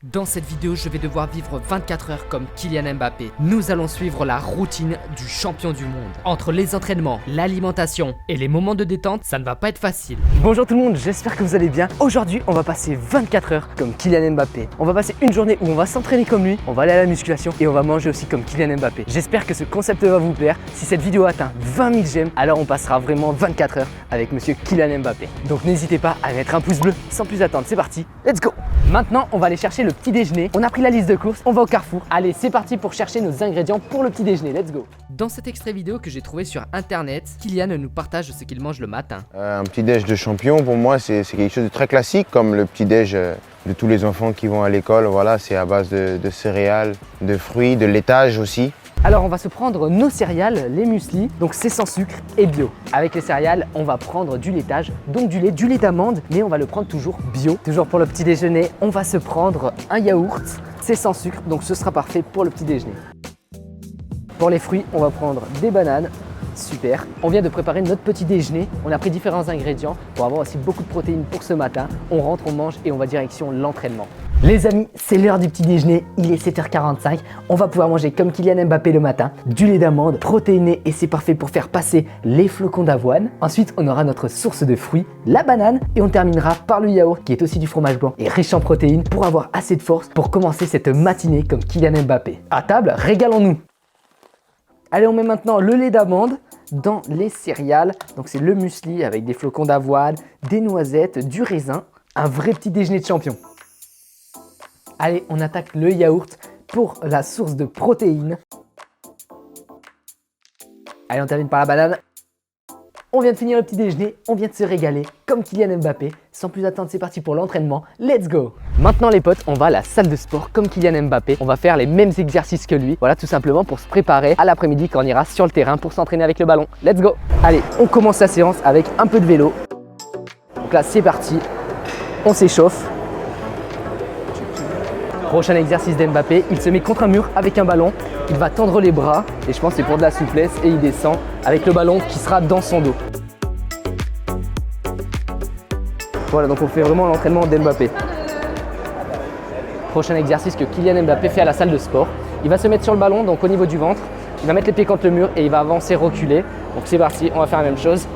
Dans cette vidéo, je vais devoir vivre 24 heures comme Kylian Mbappé. Nous allons suivre la routine du champion du monde. Entre les entraînements, l'alimentation et les moments de détente, ça ne va pas être facile. Bonjour tout le monde, j'espère que vous allez bien. Aujourd'hui, on va passer 24 heures comme Kylian Mbappé. On va passer une journée où on va s'entraîner comme lui, on va aller à la musculation et on va manger aussi comme Kylian Mbappé. J'espère que ce concept va vous plaire. Si cette vidéo atteint 20 000 j'aime, alors on passera vraiment 24 heures avec monsieur Kylian Mbappé. Donc n'hésitez pas à mettre un pouce bleu. Sans plus attendre, c'est parti, let's go! Maintenant, on va aller chercher le petit déjeuner. On a pris la liste de courses, on va au Carrefour. Allez, c'est parti pour chercher nos ingrédients pour le petit déjeuner. Let's go. Dans cet extrait vidéo que j'ai trouvé sur internet, Kylian nous partage ce qu'il mange le matin. Un petit déj de champion, pour moi, c'est quelque chose de très classique, comme le petit déj de tous les enfants qui vont à l'école. Voilà, c'est à base de céréales, de fruits, de laitage aussi. Alors on va se prendre nos céréales, les muesli, donc c'est sans sucre et bio. Avec les céréales, on va prendre du laitage, donc du lait d'amande, mais on va le prendre toujours bio. Toujours pour le petit déjeuner, on va se prendre un yaourt, c'est sans sucre, donc ce sera parfait pour le petit déjeuner. Pour les fruits, on va prendre des bananes. Super, on vient de préparer notre petit déjeuner, on a pris différents ingrédients pour avoir aussi beaucoup de protéines pour ce matin. On rentre, on mange et on va direction l'entraînement. Les amis, c'est l'heure du petit déjeuner, il est 7h45, on va pouvoir manger comme Kylian Mbappé le matin, du lait d'amande protéiné et c'est parfait pour faire passer les flocons d'avoine. Ensuite, on aura notre source de fruits, la banane et on terminera par le yaourt qui est aussi du fromage blanc et riche en protéines pour avoir assez de force pour commencer cette matinée comme Kylian Mbappé. À table, régalons-nous! Allez, on met maintenant le lait d'amande dans les céréales. Donc c'est le muesli avec des flocons d'avoine, des noisettes, du raisin. Un vrai petit déjeuner de champion. Allez, on attaque le yaourt pour la source de protéines. Allez, on termine par la banane. On vient de finir le petit déjeuner, on vient de se régaler comme Kylian Mbappé. Sans plus attendre, c'est parti pour l'entraînement. Let's go! Maintenant les potes, on va à la salle de sport comme Kylian Mbappé. On va faire les mêmes exercices que lui. Voilà, tout simplement pour se préparer à l'après-midi quand on ira sur le terrain pour s'entraîner avec le ballon. Let's go! Allez, on commence la séance avec un peu de vélo. Donc là, c'est parti. On s'échauffe. Prochain exercice d'Mbappé, il se met contre un mur avec un ballon. Il va tendre les bras et je pense que c'est pour de la souplesse et il descend avec le ballon qui sera dans son dos. Voilà, donc on fait vraiment l'entraînement d'Mbappé. Prochain exercice que Kylian Mbappé fait à la salle de sport. Il va se mettre sur le ballon, donc au niveau du ventre. Il va mettre les pieds contre le mur et il va avancer, reculer. Donc c'est parti, on va faire la même chose.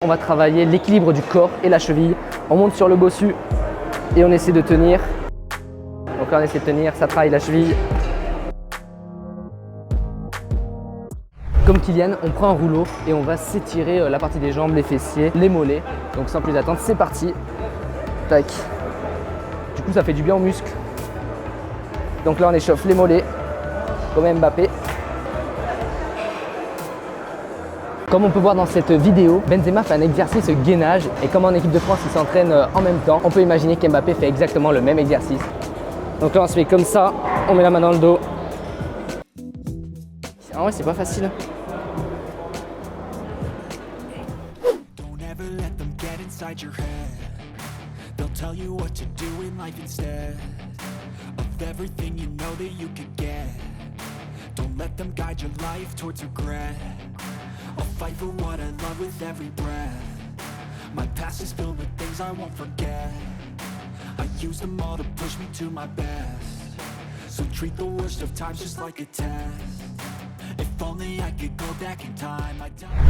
On va travailler l'équilibre du corps et la cheville. On monte sur le bossu et on essaie de tenir. Donc là on essaie de tenir, ça travaille la cheville. Comme Kylian, on prend un rouleau et on va s'étirer la partie des jambes, les fessiers, les mollets. Donc sans plus attendre, c'est parti. Tac. Du coup ça fait du bien aux muscles. Donc là on échauffe les mollets, comme Mbappé. Comme on peut voir dans cette vidéo, Benzema fait un exercice gainage et comme en équipe de France, il s'entraîne en même temps, on peut imaginer qu'Mbappé fait exactement le même exercice. Donc là, on se fait comme ça, on met la main dans le dos. Ah ouais, c'est pas facile. I'll fight for what I love with every breath. My past is filled with things I won't forget. I use them all to push me to my best. So treat the worst of times just like a test. If only I could go back in time.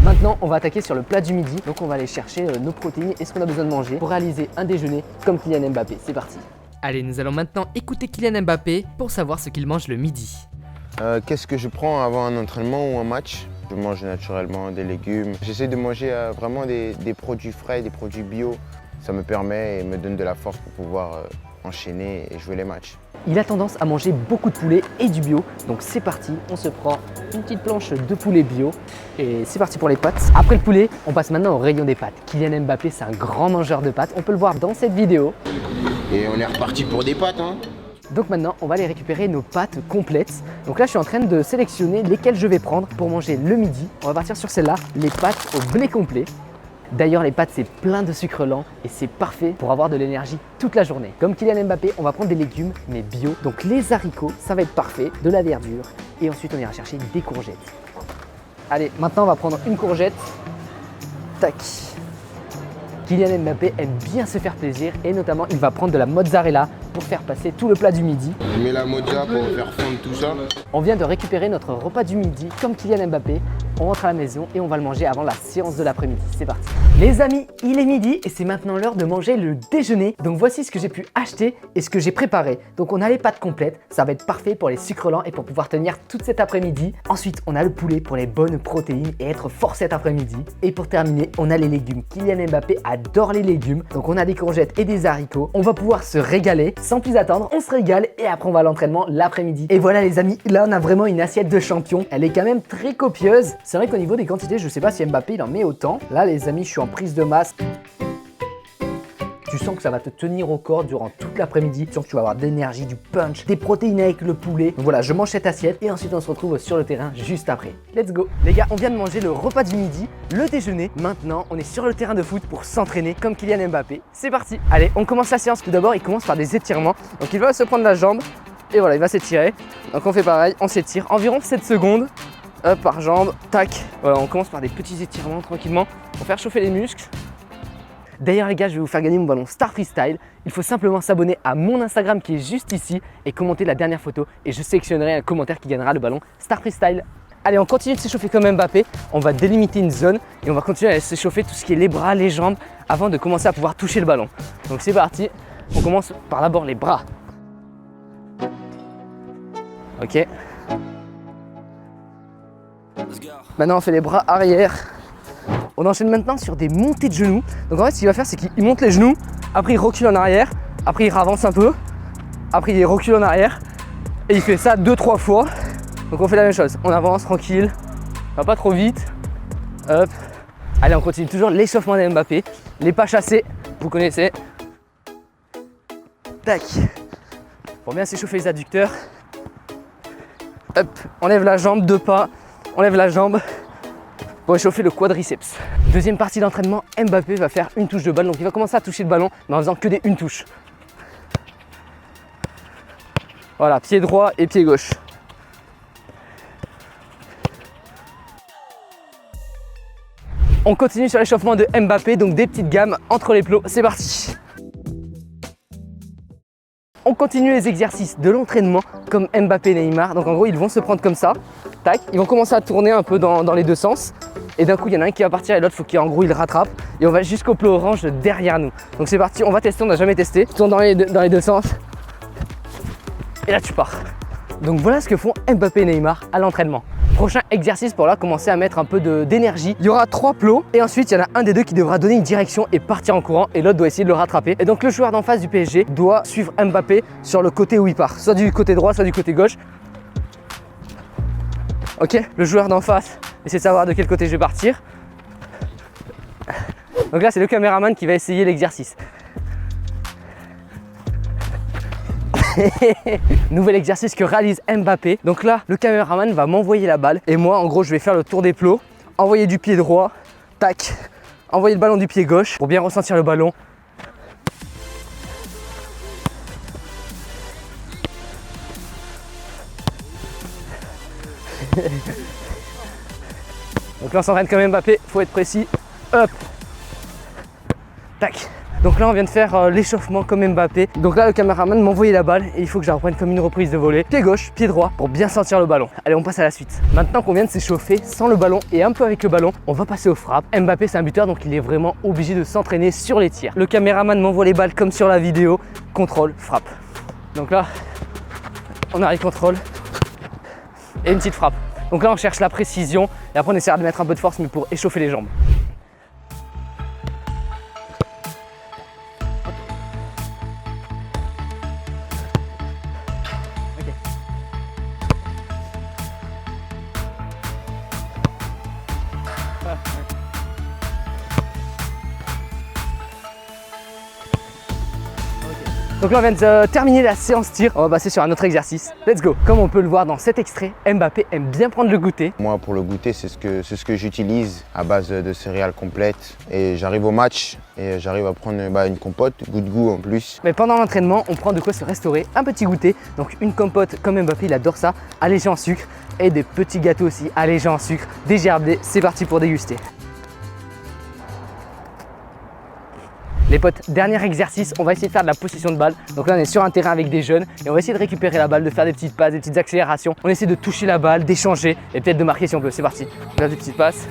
Maintenant, on va attaquer sur le plat du midi. Donc on va aller chercher nos protéines et ce qu'on a besoin de manger pour réaliser un déjeuner comme Kylian Mbappé. C'est parti. Allez, nous allons maintenant écouter Kylian Mbappé pour savoir ce qu'il mange le midi. Qu'est-ce que je prends avant un entraînement ou un match? Je mange naturellement des légumes. J'essaie de manger vraiment des produits frais, des produits bio. Ça me permet et me donne de la force pour pouvoir enchaîner et jouer les matchs. Il a tendance à manger beaucoup de poulet et du bio. Donc c'est parti, on se prend une petite planche de poulet bio et c'est parti pour les pâtes. Après le poulet, on passe maintenant au rayon des pâtes. Kylian Mbappé, c'est un grand mangeur de pâtes. On peut le voir dans cette vidéo. Et on est reparti pour des pâtes, hein. Donc maintenant, on va aller récupérer nos pâtes complètes. Donc là, je suis en train de sélectionner lesquelles je vais prendre pour manger le midi. On va partir sur celle-là, les pâtes au blé complet. D'ailleurs, les pâtes, c'est plein de sucre lent et c'est parfait pour avoir de l'énergie toute la journée. Comme Kylian Mbappé, on va prendre des légumes, mais bio. Donc les haricots, ça va être parfait, de la verdure. Et ensuite, on ira chercher des courgettes. Allez, maintenant, on va prendre une courgette. Tac. Kylian Mbappé aime bien se faire plaisir et notamment il va prendre de la mozzarella pour faire passer tout le plat du midi. Je mets la mozza pour faire fondre tout ça. On vient de récupérer notre repas du midi comme Kylian Mbappé. On rentre à la maison et on va le manger avant la séance de l'après-midi. C'est parti. Les amis, il est midi et c'est maintenant l'heure de manger le déjeuner. Donc voici ce que j'ai pu acheter et ce que j'ai préparé. Donc on a les pâtes complètes, ça va être parfait pour les sucres lents et pour pouvoir tenir toute cet après-midi. Ensuite, on a le poulet pour les bonnes protéines et être fort cet après-midi. Et pour terminer, on a les légumes. Kylian Mbappé adore les légumes. Donc on a des courgettes et des haricots. On va pouvoir se régaler. Sans plus attendre, on se régale et après on va à l'entraînement l'après-midi. Et voilà les amis, là on a vraiment une assiette de champion. Elle est quand même très copieuse. C'est vrai qu'au niveau des quantités, je sais pas si Mbappé il en met autant. Là les amis, je suis en prise de masse. Tu sens que ça va te tenir au corps durant toute l'après-midi. Tu sens que tu vas avoir de l'énergie, du punch, des protéines avec le poulet. Donc voilà, je mange cette assiette et ensuite on se retrouve sur le terrain juste après. Let's go. Les gars, on vient de manger le repas du midi, le déjeuner. Maintenant, on est sur le terrain de foot pour s'entraîner comme Kylian Mbappé. C'est parti. Allez, on commence la séance. Tout d'abord, il commence par des étirements. Donc il va se prendre la jambe et voilà, il va s'étirer. Donc on fait pareil, on s'étire environ 7 secondes. Hop, par jambe, tac. Voilà, on commence par des petits étirements tranquillement pour faire chauffer les muscles. D'ailleurs les gars, je vais vous faire gagner mon ballon Star Freestyle. Il faut simplement s'abonner à mon Instagram qui est juste ici et commenter la dernière photo et je sélectionnerai un commentaire qui gagnera le ballon Star Freestyle. Allez, on continue de s'échauffer comme Mbappé. On va délimiter une zone et on va continuer à s'échauffer tout ce qui est les bras, les jambes avant de commencer à pouvoir toucher le ballon. Donc c'est parti. On commence par d'abord les bras. Ok. Maintenant on fait les bras arrière. On enchaîne maintenant sur des montées de genoux. Donc en fait ce qu'il va faire c'est qu'il monte les genoux, après il recule en arrière, après il avance un peu, après il recule en arrière et il fait ça 2-3 fois. Donc on fait la même chose, on avance tranquille, on va pas trop vite. Hop. Allez, on continue toujours l'échauffement de Mbappé. Les pas chassés, vous connaissez. Tac. Pour bien s'échauffer les adducteurs. Hop, on lève la jambe, 2 pas, on lève la jambe. Pour échauffer le quadriceps. Deuxième partie d'entraînement, Mbappé va faire une touche de balle. Donc il va commencer à toucher le ballon, mais en faisant que des une touche. Voilà, pied droit et pied gauche. On continue sur l'échauffement de Mbappé, donc des petites gammes entre les plots. C'est parti. On continue les exercices de l'entraînement comme Mbappé et Neymar. Donc en gros, ils vont se prendre comme ça. Tac, ils vont commencer à tourner un peu dans les deux sens. Et d'un coup, il y en a un qui va partir et l'autre, il faut qu'en gros, il rattrape. Et on va jusqu'au plot orange derrière nous. Donc c'est parti, on va tester, on n'a jamais testé. Tu tournes dans les deux sens. Et là, tu pars. Donc voilà ce que font Mbappé et Neymar à l'entraînement. Prochain exercice pour là commencer à mettre un peu d'énergie. Il y aura 3 plots et ensuite il y en a un des deux qui devra donner une direction et partir en courant et l'autre doit essayer de le rattraper. Et donc le joueur d'en face du PSG doit suivre Mbappé sur le côté où il part, soit du côté droit, soit du côté gauche. Ok, le joueur d'en face essaie de savoir de quel côté je vais partir. Donc là c'est le caméraman qui va essayer l'exercice. Nouvel exercice que réalise Mbappé. Donc là, le caméraman va m'envoyer la balle et moi, en gros, je vais faire le tour des plots, envoyer du pied droit, tac, envoyer le ballon du pied gauche pour bien ressentir le ballon. Donc là, on s'entraîne comme Mbappé, faut être précis. Hop, tac. Donc là on vient de faire l'échauffement comme Mbappé. Donc là le caméraman m'a envoyé la balle et il faut que je la reprenne comme une reprise de volée. Pied gauche, pied droit pour bien sentir le ballon. Allez, on passe à la suite. Maintenant qu'on vient de s'échauffer sans le ballon et un peu avec le ballon, on va passer aux frappes. Mbappé c'est un buteur donc il est vraiment obligé de s'entraîner sur les tirs. Le caméraman m'envoie les balles comme sur la vidéo. Contrôle, frappe. Donc là on arrive contrôle et une petite frappe. Donc là on cherche la précision et après on essaiera de mettre un peu de force mais pour échauffer les jambes. Donc là on vient de terminer la séance tir, on va passer sur un autre exercice. Let's go. Comme on peut le voir dans cet extrait, Mbappé aime bien prendre le goûter. Moi pour le goûter c'est ce que j'utilise à base de céréales complètes. Et j'arrive au match et j'arrive à prendre une compote, goût de goût en plus. Mais pendant l'entraînement, on prend de quoi se restaurer, un petit goûter. Donc une compote comme Mbappé, il adore ça, allégé en sucre. Et des petits gâteaux aussi allégés en sucre, dégerbés. C'est parti pour déguster. Les potes, dernier exercice, on va essayer de faire de la possession de balle. Donc là on est sur un terrain avec des jeunes et on va essayer de récupérer la balle, de faire des petites passes, des petites accélérations. On essaie de toucher la balle, d'échanger et peut-être de marquer si on peut. C'est parti, on va faire des petites passes.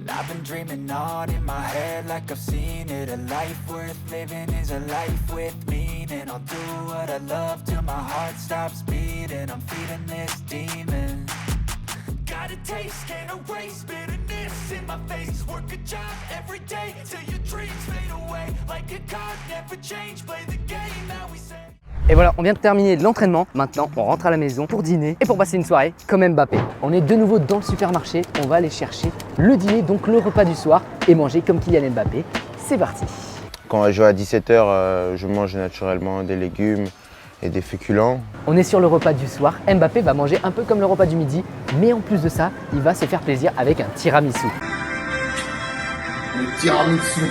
I've been dreaming on in my head like I've seen it. A life worth living is a life with meaning. I'll do what I love till my heart stops beating. I'm feeding this demon. Got a taste, can't erase bitterness in my face. Work a job every day till your dreams fade away. Like a card, never change, play the game that we say. Et voilà, on vient de terminer l'entraînement. Maintenant, on rentre à la maison pour dîner et pour passer une soirée comme Mbappé. On est de nouveau dans le supermarché. On va aller chercher le dîner, donc le repas du soir, et manger comme Kylian Mbappé. C'est parti. Quand je joue à 17h, je mange naturellement des légumes et des féculents. On est sur le repas du soir. Mbappé va manger un peu comme le repas du midi, mais en plus de ça, il va se faire plaisir avec un tiramisu. Le tiramisu.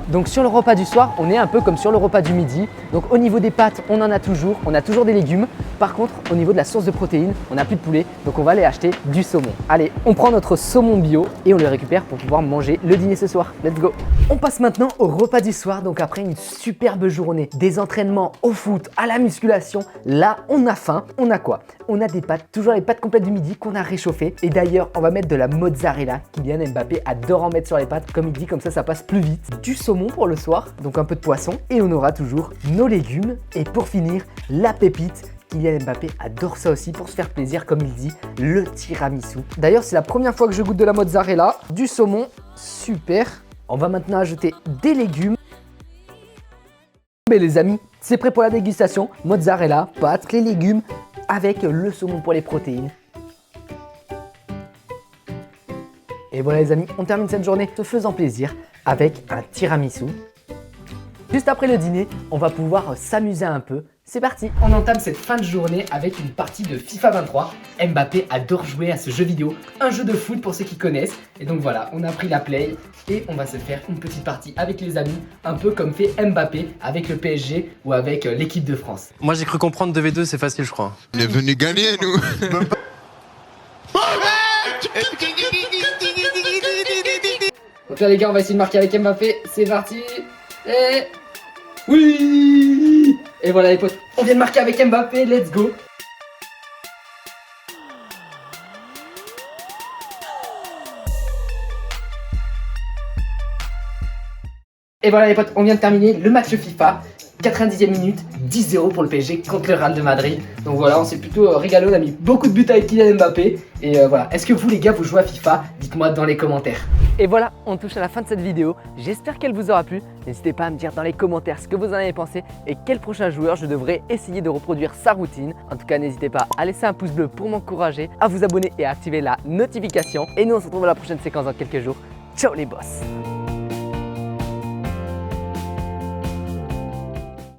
Donc sur le repas du soir, on est un peu comme sur le repas du midi. Donc au niveau des pâtes, on en a toujours des légumes. Par contre, au niveau de la source de protéines, on n'a plus de poulet. Donc on va aller acheter du saumon. Allez, on prend notre saumon bio et on le récupère pour pouvoir manger le dîner ce soir. Let's go. On passe maintenant au repas du soir. Donc après une superbe journée, des entraînements au foot, à la musculation, là on a faim. On a quoi? On a des pâtes, toujours les pâtes complètes du midi qu'on a réchauffées. Et d'ailleurs, on va mettre de la mozzarella. Kylian Mbappé adore en mettre sur les pâtes. Comme il dit, comme ça passe plus vite. Du saumon pour le soir, donc un peu de poisson. Et on aura toujours nos légumes. Et pour finir, la pépite. Kylian Mbappé adore ça aussi pour se faire plaisir, comme il dit, le tiramisu. D'ailleurs, c'est la première fois que je goûte de la mozzarella, du saumon, super. On va maintenant ajouter des légumes. Mais les amis, c'est prêt pour la dégustation. Mozzarella, pâtes, les légumes, avec le saumon pour les protéines. Et voilà les amis, on termine cette journée se faisant plaisir avec un tiramisu. Juste après le dîner, on va pouvoir s'amuser un peu. C'est parti. On entame cette fin de journée avec une partie de FIFA 23. Mbappé adore jouer à ce jeu vidéo, un jeu de foot pour ceux qui connaissent. Et donc voilà, on a pris la play et on va se faire une petite partie avec les amis, un peu comme fait Mbappé avec le PSG ou avec l'équipe de France. Moi j'ai cru comprendre 2v2 c'est facile je crois. On est venu gagner nous. Donc là les gars, on va essayer de marquer avec Mbappé. C'est parti. Et oui. Et voilà les potes, on vient de marquer avec Mbappé, let's go. Et voilà les potes, on vient de terminer le match FIFA. 90e minute, 10-0 pour le PSG contre le Real de Madrid. Donc voilà, on s'est plutôt régalé, on a mis beaucoup de buts avec Kylian Mbappé. Et voilà, est-ce que vous les gars, vous jouez à FIFA? Dites-moi dans les commentaires. Et voilà, on touche à la fin de cette vidéo. J'espère qu'elle vous aura plu. N'hésitez pas à me dire dans les commentaires ce que vous en avez pensé et quel prochain joueur je devrais essayer de reproduire sa routine. En tout cas, n'hésitez pas à laisser un pouce bleu pour m'encourager, à vous abonner et à activer la notification. Et nous, on se retrouve à la prochaine séquence dans quelques jours. Ciao les boss!